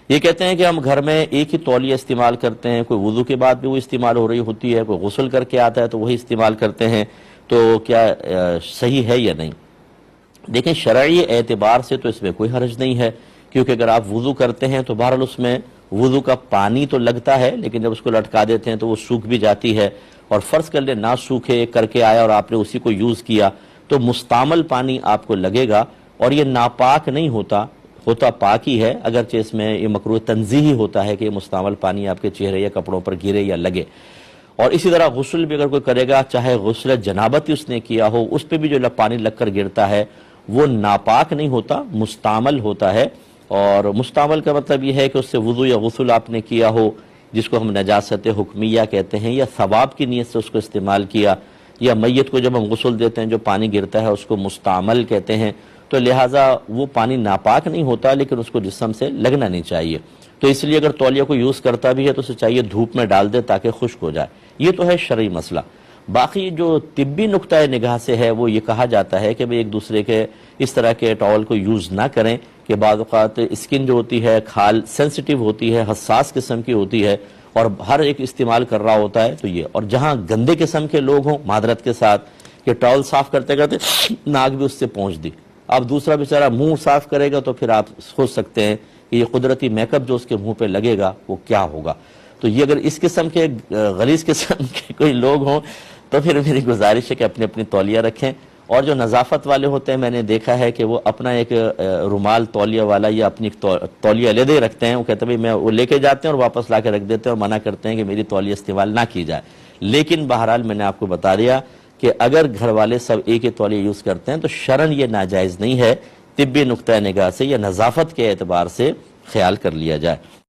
یہ کہتے ہیں کہ ہم گھر میں ایک ہی تولیہ استعمال کرتے ہیں، کوئی وضو کے بعد بھی وہ استعمال ہو رہی ہوتی ہے، کوئی غسل کر کے آتا ہے تو وہی استعمال کرتے ہیں، تو کیا صحیح ہے یا نہیں؟ دیکھیں شرعی اعتبار سے تو اس میں کوئی حرج نہیں ہے، کیونکہ اگر آپ وضو کرتے ہیں تو بہرحال اس میں وضو کا پانی تو لگتا ہے، لیکن جب اس کو لٹکا دیتے ہیں تو وہ سوکھ بھی جاتی ہے، اور فرض کر لیں نہ سوکھے کر کے آیا اور آپ نے اسی کو یوز کیا تو مستعمل پانی آپ کو لگے گا، اور یہ ناپاک نہیں ہوتا پاک ہی ہے، اگرچہ اس میں یہ مکروہ تنزیہی ہوتا ہے کہ یہ مستعمل پانی آپ کے چہرے یا کپڑوں پر گرے یا لگے۔ اور اسی طرح غسل بھی اگر کوئی کرے گا، چاہے غسل جنابت ہی اس نے کیا ہو، اس پہ بھی جو پانی لگ کر گرتا ہے وہ ناپاک نہیں ہوتا، مستعمل ہوتا ہے۔ اور مستعمل کا مطلب یہ ہے کہ اس سے وضو یا غسل آپ نے کیا ہو، جس کو ہم نجاست حکمیہ کہتے ہیں، یا ثواب کی نیت سے اس کو استعمال کیا، یا میت کو جب ہم غسل دیتے ہیں جو پانی گرتا ہے اس کو مستعمل کہتے ہیں، تو لہٰذا وہ پانی ناپاک نہیں ہوتا، لیکن اس کو جسم سے لگنا نہیں چاہیے۔ تو اس لیے اگر تولیہ کو یوز کرتا بھی ہے تو اسے چاہیے دھوپ میں ڈال دے تاکہ خشک ہو جائے۔ یہ تو ہے شرعی مسئلہ۔ باقی جو طبی نقطۂ نگاہ سے ہے وہ یہ کہا جاتا ہے کہ ایک دوسرے کے اس طرح کے ٹاول کو یوز نہ کریں، کہ بعض اوقات اسکن جو ہوتی ہے کھال سینسیٹیو ہوتی ہے، حساس قسم کی ہوتی ہے، اور ہر ایک استعمال کر رہا ہوتا ہے، تو یہ اور جہاں گندے قسم کے لوگ ہوں معذرت کے ساتھ کہ ٹاول صاف کرتے کرتے ناک بھی اس سے پہنچ دی، اب دوسرا بیچارہ منہ صاف کرے گا تو پھر آپ سوچ سکتے ہیں کہ یہ قدرتی میک اپ جو اس کے منہ پہ لگے گا وہ کیا ہوگا۔ تو یہ اگر اس قسم کے غلیظ قسم کے کوئی لوگ ہوں تو پھر میری گزارش ہے کہ اپنی اپنی تولیہ رکھیں، اور جو نظافت والے ہوتے ہیں میں نے دیکھا ہے کہ وہ اپنا ایک رومال تولیہ والا یا اپنی تولیہ علیحدہ رکھتے ہیں، وہ کہتے ہیں میں وہ لے کے جاتے ہیں اور واپس لا کے رکھ دیتے ہیں اور منع کرتے ہیں کہ میری تولیہ استعمال نہ کی جائے۔ لیکن بہرحال میں نے آپ کو بتا دیا کہ اگر گھر والے سب ایک ہی تولیہ یوز کرتے ہیں تو شرعاً یہ ناجائز نہیں ہے، طبی نقطۂ نگاہ سے یا نظافت کے اعتبار سے خیال کر لیا جائے۔